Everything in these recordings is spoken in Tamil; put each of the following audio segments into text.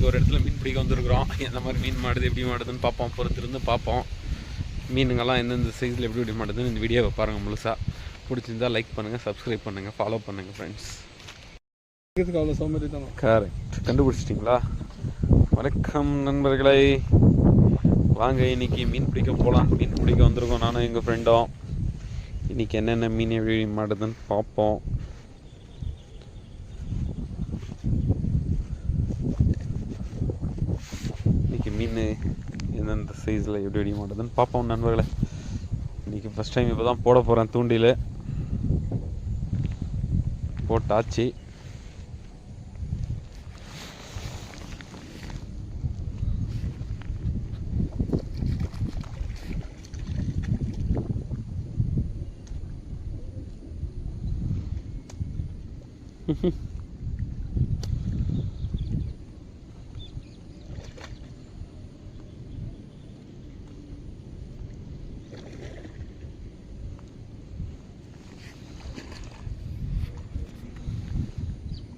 ஒரு இடத்துல மீன் பிடிக்க வந்துருக்குறோம். எந்த மாதிரி மீன் மாடுது எப்படி மாடுதுன்னு பார்ப்போம், பொறுத்திருந்து பார்ப்போம். மீனுங்கள்லாம் எந்தெந்த சைஸில் எப்படி எப்படி மாடுதுன்னு இந்த வீடியோவை பாருங்கள் முழுசாக. பிடிச்சிருந்தால் லைக் பண்ணுங்கள், சப்ஸ்கிரைப் பண்ணுங்கள், ஃபாலோ பண்ணுங்கள் ஃப்ரெண்ட்ஸ். அவ்வளோ சோம்பேறி தான். கரெக்ட், கண்டுபிடிச்சிட்டிங்களா? வணக்கம் நண்பர்களை, வாங்க இன்றைக்கி மீன் பிடிக்க போகலாம். மீன் பிடிக்க வந்திருக்கோம் நானும் எங்கள் ஃப்ரெண்டும். இன்றைக்கி என்னென்ன மீன் எப்படி மாடுதுன்னு பார்ப்போம். இன்றைக்கி மீன் எந்தெந்த சைஸில் எப்படி எப்படி மாடுதுன்னு பார்ப்போம் நண்பர்களை. இன்றைக்கி ஃபஸ்ட் டைம் இப்போ தான் போட போகிறேன். தூண்டில் போட்டாச்சு.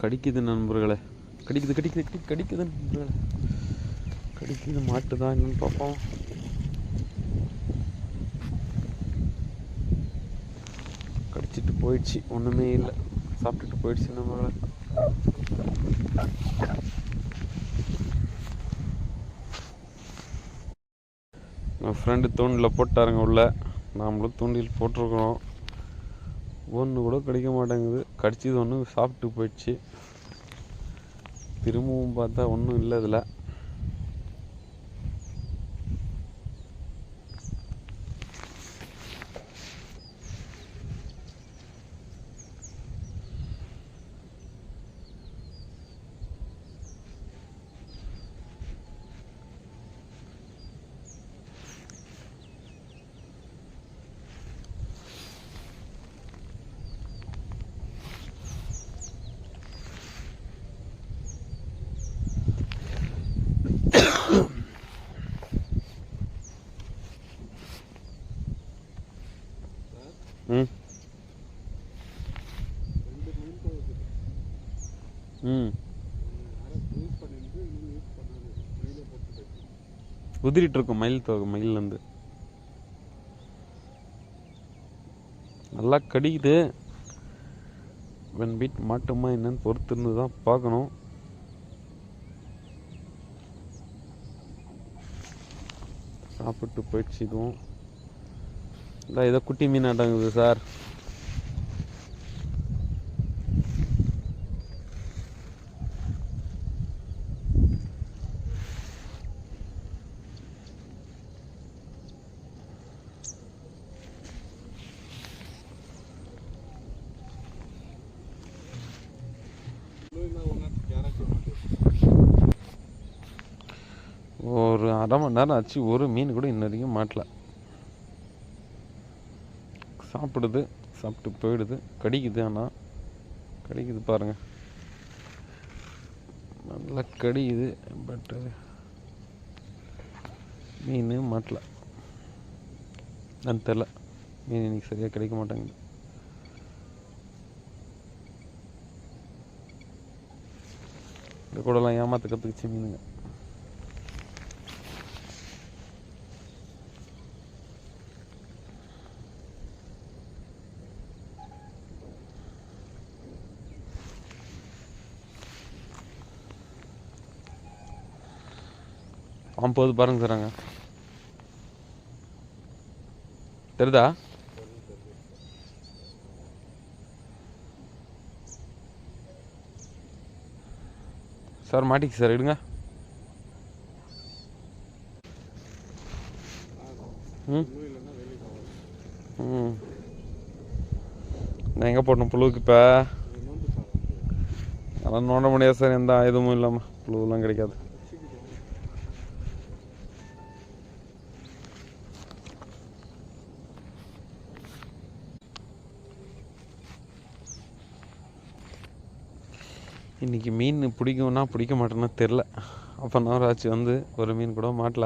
கடிக்குது நண்பர்களே, கடிக்குது கடிக்குது கடிக்குது நண்பர்களே, கடிக்குது. மாட்டுதான் என்னன்னு பார்ப்போம். கடிச்சிட்டு போயிடுச்சு, ஒன்றுமே இல்லை, சாப்பிட்டுட்டு போயிடுச்சு நண்பர்களே. என் ஃப்ரெண்டு தூண்டில் போட்டாருங்க உள்ள, நாமளும் தூண்டில் போட்டிருக்கிறோம். ஒன்று கூட கிடைக்க மாட்டேங்குது. கடிச்சது ஒன்று சாப்பிட்டு போயிடுச்சு. திரும்பவும் பார்த்தா ஒன்றும் இல்லை இதில். உதிரிட்டு இருக்கும் மயில் தோகை. மயிலேருந்து நல்லா கடிக்குது. பீட் மாட்டுமா என்னன்னு பொறுத்து இருந்து தான் பார்க்கணும். சாப்பிட்டு போயிடுச்சு. இதுவும் இல்லை, ஏதோ குட்டி மீன் ஆட்டாங்குது சார். ஒரு அரை மணி நேரம் ஆச்சு, ஒரு மீன் கூட இன்ன வரைக்கும் மாட்டல. சாப்பிடுது, சாப்பிட்டு போயிடுது. கடிக்குது, ஆனால் கடிக்குது பாருங்க, நல்லா கடிக்குது. பட்டு மீன் மாட்டல. நான் தெரில, மீன் இன்னைக்கு சரியாக கிடைக்க மாட்டேங்குது. இந்த கூடலாம் ஏமாத்த கற்றுக்குச்சு மீனுங்க. போது பாருங்க சார், அங்கே தெரியுதா? சார் மாட்டிக்கு சார், எடுங்க. நான் எங்கே போட்டேன் புழுவுக்கு? இப்போ அதெல்லாம் நோண்ட முடியாது சார், எந்த ஆயுதமும் இல்லாமல் புழுவெல்லாம் கிடைக்காது. இன்றைக்கி மீன் பிடிக்கும்னா பிடிக்க மாட்டேன்னா தெரில. அப்போ நான் ஆச்சு வந்து ஒரு மீன் கூட மாட்டல.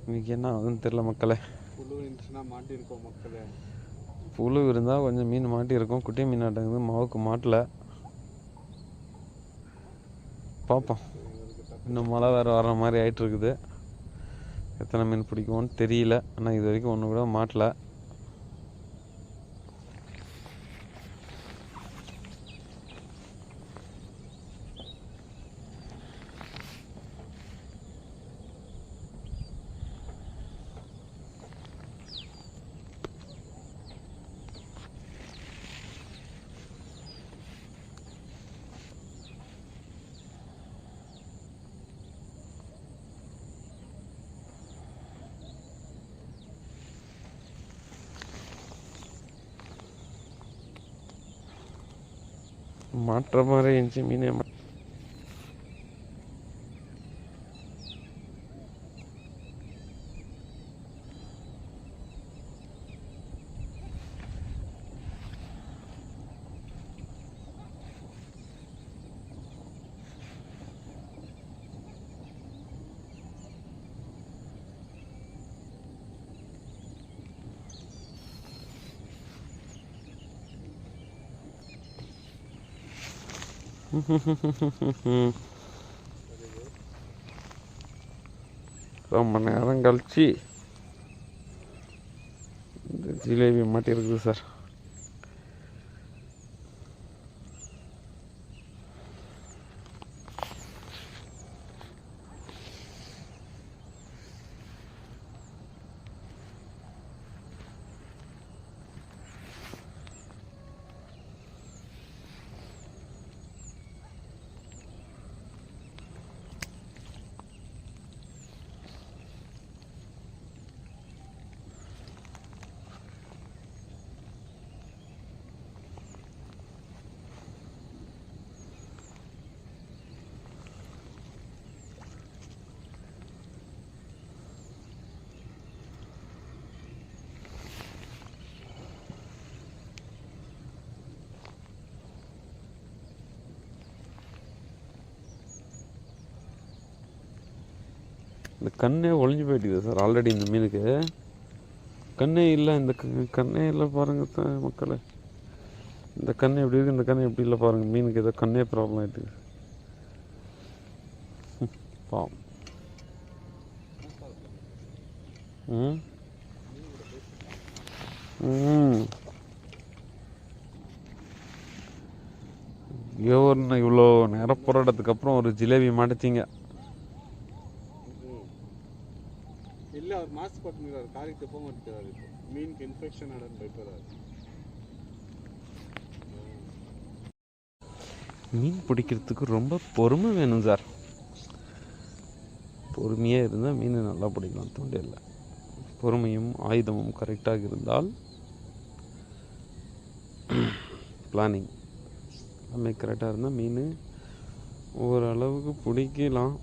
இன்றைக்கி என்ன ஆகுதுன்னு தெரில மக்களே. புழு இருந்துச்சுன்னா மாட்டிருக்கோம் மக்களே. புழு இருந்தால் கொஞ்சம் மீன் மாட்டியிருக்கும். குட்டி மீன் ஆட்டங்குது, மாவுக்கு மாட்டல. பார்ப்போம். இன்னும் மழை வேறு வர்ற மாதிரி ஆகிட்டுருக்குது. எத்தனை மீன் பிடிக்கும்னு தெரியல. ஆனால் இது வரைக்கும் ஒன்று கூட மாட்டல. மாட்டுற மாதிரி இருந்துச்சு மீனே. ரொம்ப நேரம் கழிச்சு இந்த ஜிலேபி மாட்டிருக்குது சார். இந்த கண்ணே ஒழிஞ்சு போயிட்டுது சார். ஆல்ரெடி இந்த மீனுக்கு கண்ணே இல்லை. இந்த கண்ணே இல்லை பாருங்கள் மக்களே. இந்த கண்ணு எப்படி இருக்குது, இந்த கண்ணு எப்படி இல்லை பாருங்கள். மீனுக்கு ஏதோ கண்ணே ப்ராப்ளம் ஆகிட்டு பாவம். இவ்வளோ நேரம் போராட்டத்துக்கு அப்புறம் ஒரு ஜிலேபி மாட்டிச்சிங்க. இல்லை அவர் மாஸ்க் போட்டுக்கிறாரு, காரிக்கு போக மாட்டேங்கிறாரு. இப்போ மீனுக்கு இன்ஃபெக்ஷன் ஆனன்னு போயிட்டு மீன் பிடிக்கிறதுக்கு ரொம்ப பொறுமை வேணும் சார். பொறுமையாக இருந்தால் மீன் நல்லா பிடிக்கலாம், தூண்டில்லை. பொறுமையும் ஆயுதமும் கரெக்டாக இருந்தால் பிளானிங் எல்லாமே கரெக்டாக இருந்தால் மீன் ஓரளவுக்கு பிடிக்கலாம்.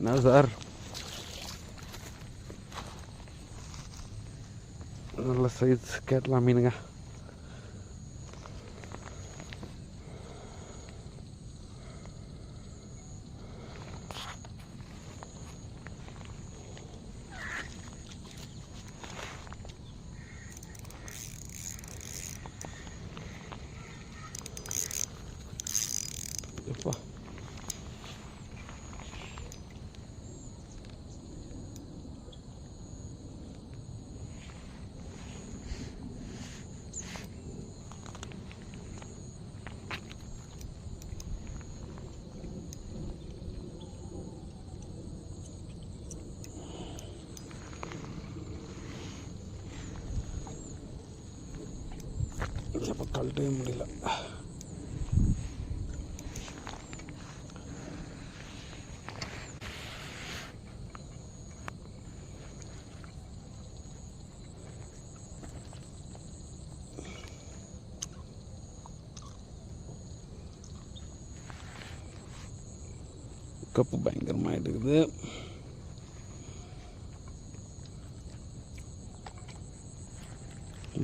என்ன சார், நல்ல சைஸ் கேட்கலாம் மீனுங்க. எப்பா எப்போ கழட்டவே முடியல. கப்பு பயங்கரமாக எடுக்குது.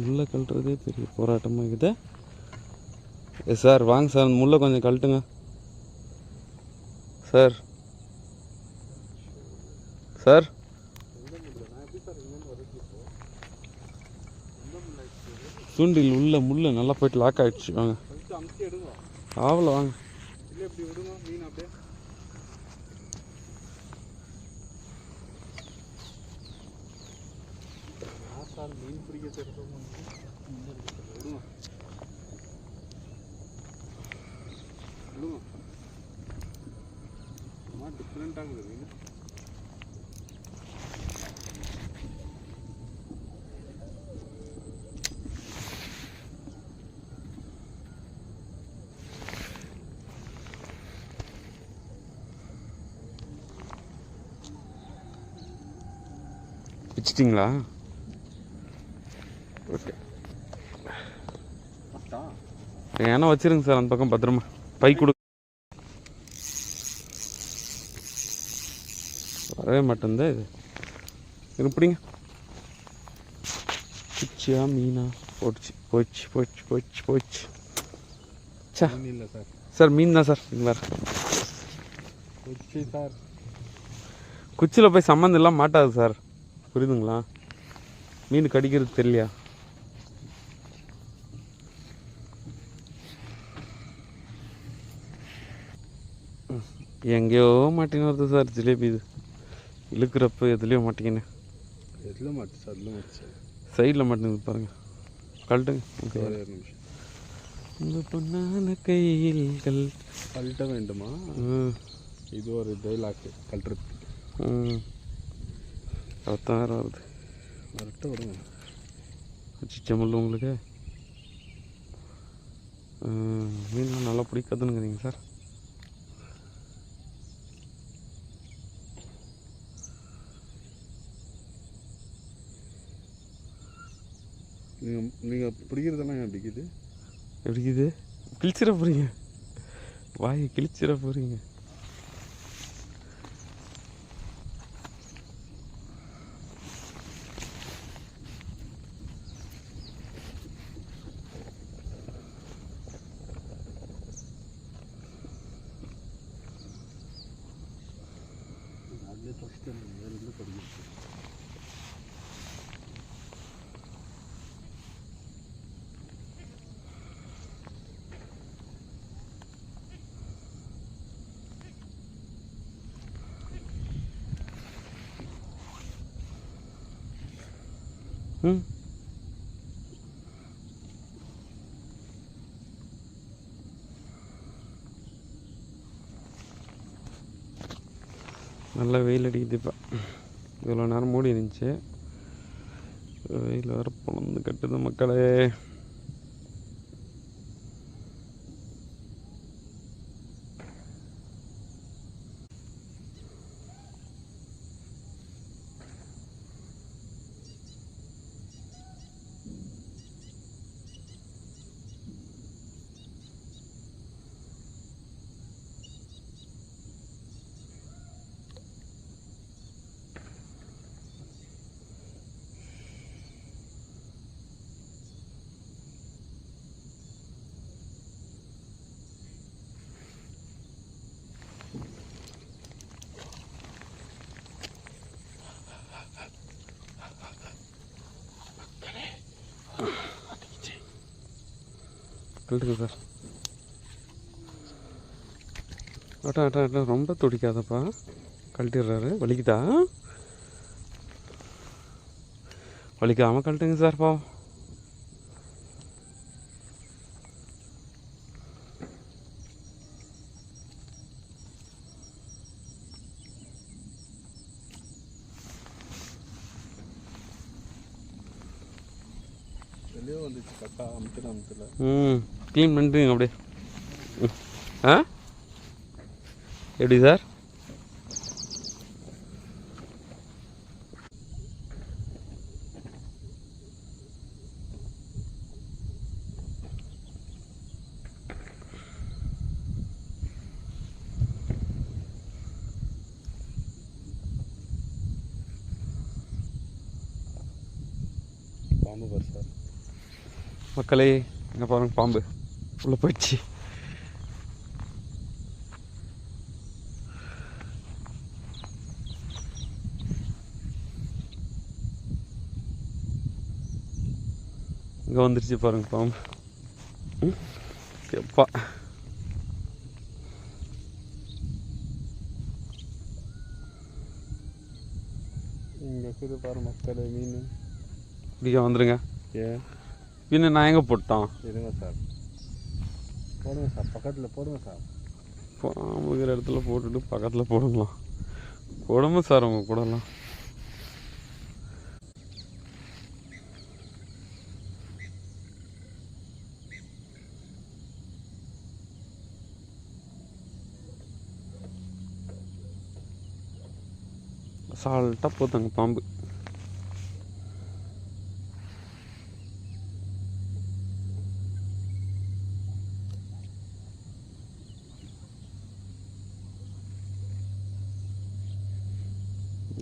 முள்ளை கழட்டுறதே பெரிய போராட்டமாக இருக்குது. சார் வாங்க சார், முள்ளை கொஞ்சம் கழட்டுங்க. சார் சார் எந்த முள்ள நான் எப்படி சார் இங்கேருந்து வரைக்கும் இப்போ எந்த முள்ள ஆயிடுச்சு தூண்டில் உள்ள முள்ளு நல்லா போயிட்டு லாக் ஆகிடுச்சு வாங்க ஃபஸ்ட்டு அமுத்தி எடுங்க ஆவல வாங்க இல்லை இப்படி விடுங்க மீன் அப்படியே சார் மீன் பிடிக்க தெரிஞ்சவங்க விடுங்க விடுங்க டிஃப்ரெண்ட்டாக இருக்குது மீன் வச்சிட்டிங்களா? ஓகே ஏன்னா வச்சிருங்க சார் அந்த பக்கம் பத்திரமா பை கொடு வரவே மாட்டேங்குது இது இருப்பிடிங்க பிச்சியா மீனா போச்சு போச்சு போச்சு போச்சு போச்சு சா மீன் இல்லை சார் சார் மீன் தான் சார் இங்கே வேறு கொச்சி சார் குச்சியில் போய் சம்மந்தம் எல்லாம் மாட்டாது சார் புரியுதுங்களா மீன் கடிக்கிறது தெரியலையா எங்கேயோ மாட்டின்னு வருது சார் ஜிலேபி இது இழுக்கிறப்ப எதுலேயோ மாட்டிக்கின்னு எதில் மாட்டுச்சு அதில் மாட்டுச்சு சைடில் மாட்டினது பாருங்கள் கழட்டுங்க ஓகே ஒரே ஒரு நிமிஷம் உங்கள் பொண்ணான கையில்கள் கழட்ட வேண்டுமா இது ஒரு டைலாக்கு கழட்டுறது அதான் வேறு வருது கரெக்டாக விடுங்க சிச்சமில்ல உங்களுக்கு மீன் நல்லா பிடிக்காதுன்னுங்கிறீங்க சார் நீங்கள் பிடிக்கிறதெல்லாம் ஏன் பிடிக்குது எப்படிக்குது கிழிச்சிட போகிறீங்க வாயை கிழிச்சிட போகிறீங்க அதிலே ஃபஸ்ட்டு வேறு படிக்கிறது ம் நல்லா வெயில் அடிக்குது இப்போ இவ்வளோ நேரம் மூடி இருந்துச்சு வெயில் வேறு பொழந்து கட்டுது மக்களே கழட்டுங்க சார் அட்டா அட்டா அட்டா ரொம்ப துடிக்காதப்பா கழட்டிடுறாரு வலிக்குதா வலிக்காமல் கழட்டுங்க சார் பாவம் வெளியே வந்துச்சு கட்டா அமுத்துல க்ளீன் பண்ணுறீங்க அப்படியே ஆ எப்படி சார் பாம்பு பாரு சார் மக்களே இங்கே பாருங்க பாம்பு உள்ளே போயிடுச்சு எங்கே வந்துருச்சு பாருங்க பாம்பு. எப்பா இங்கே இருக்குது பாரு மக்கள் மீன். பிடிக்க வந்துடுங்க. ஏன் மீன் நான் எங்கே போட்டோம்? இருங்க சார், போடுங்க சார், பக்கத்தில் போடுங்க சார். பாம்புங்கிற இடத்துல போட்டுட்டு பக்கத்தில் போடுங்களாம். கொடுமை சார் அவங்க கூடலாம். அசால்ட்டாக போத்தாங்க பாம்பு.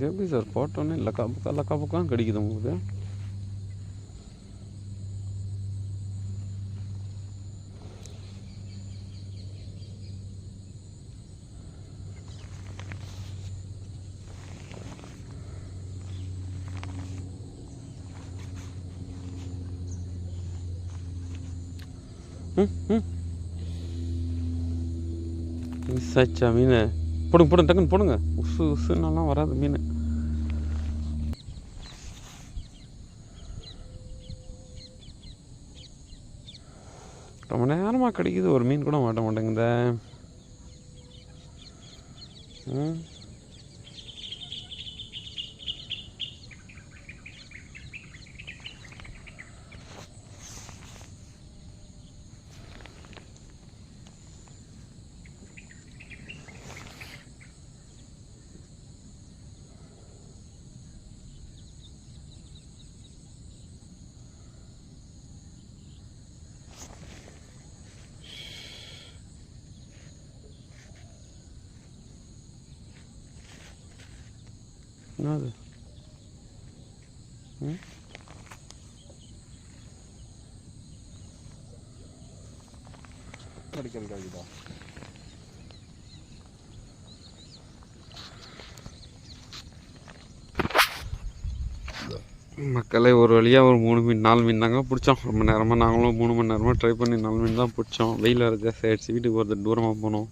எப்படி சார் போட்டோன்னே லக்கா பக்கம் கடிக்குது உங்களுக்கு? மிஸ் ஆச்சா மீன்? போடுங்க டக்குன்னு போடுங்க. உசுன்னாலாம் வராது மீன். ரொம்ப நேரமாக கிடைக்குது, ஒரு மீன் கூட மாட்ட மாட்டேங்குதே. என்னது? மெடிக்கல் காய்க்குதா? மக்களே, ஒரு வழியாக ஒரு 3 மீன் 4 மீன் தாங்க பிடிச்சோம். ரொம்ப நேரமாக நாங்களும் 3 மணி நேரமாக ட்ரை பண்ணி 4 மீன் தான் பிடிச்சோம். வெயில் வேறு ஜாஸ்தி ஆகிடுச்சு, வீட்டுக்கு ஒருத்தர் தூரமாக போனோம்.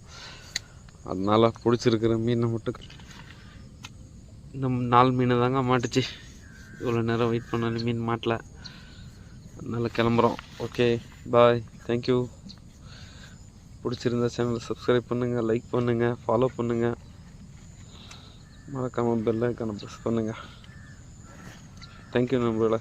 அதனால் பிடிச்சிருக்கிற மீனை மட்டும் இந்த 4 மீன் தாங்க மாட்டுச்சு. இவ்வளோ நேரம் வெயிட் பண்ணாலும் மீன் மாட்டல. அதனால் கிளம்புறோம். ஓகே, பாய், தேங்க்யூ. பிடிச்சிருந்த சேனலை சப்ஸ்கிரைப் பண்ணுங்கள், லைக் பண்ணுங்கள், ஃபாலோ பண்ணுங்கள், மறக்காமல் பெல் ஐக்கானை ப்ரெஸ் பண்ணுங்கள். தேங்க்யூ நண்பர்களே.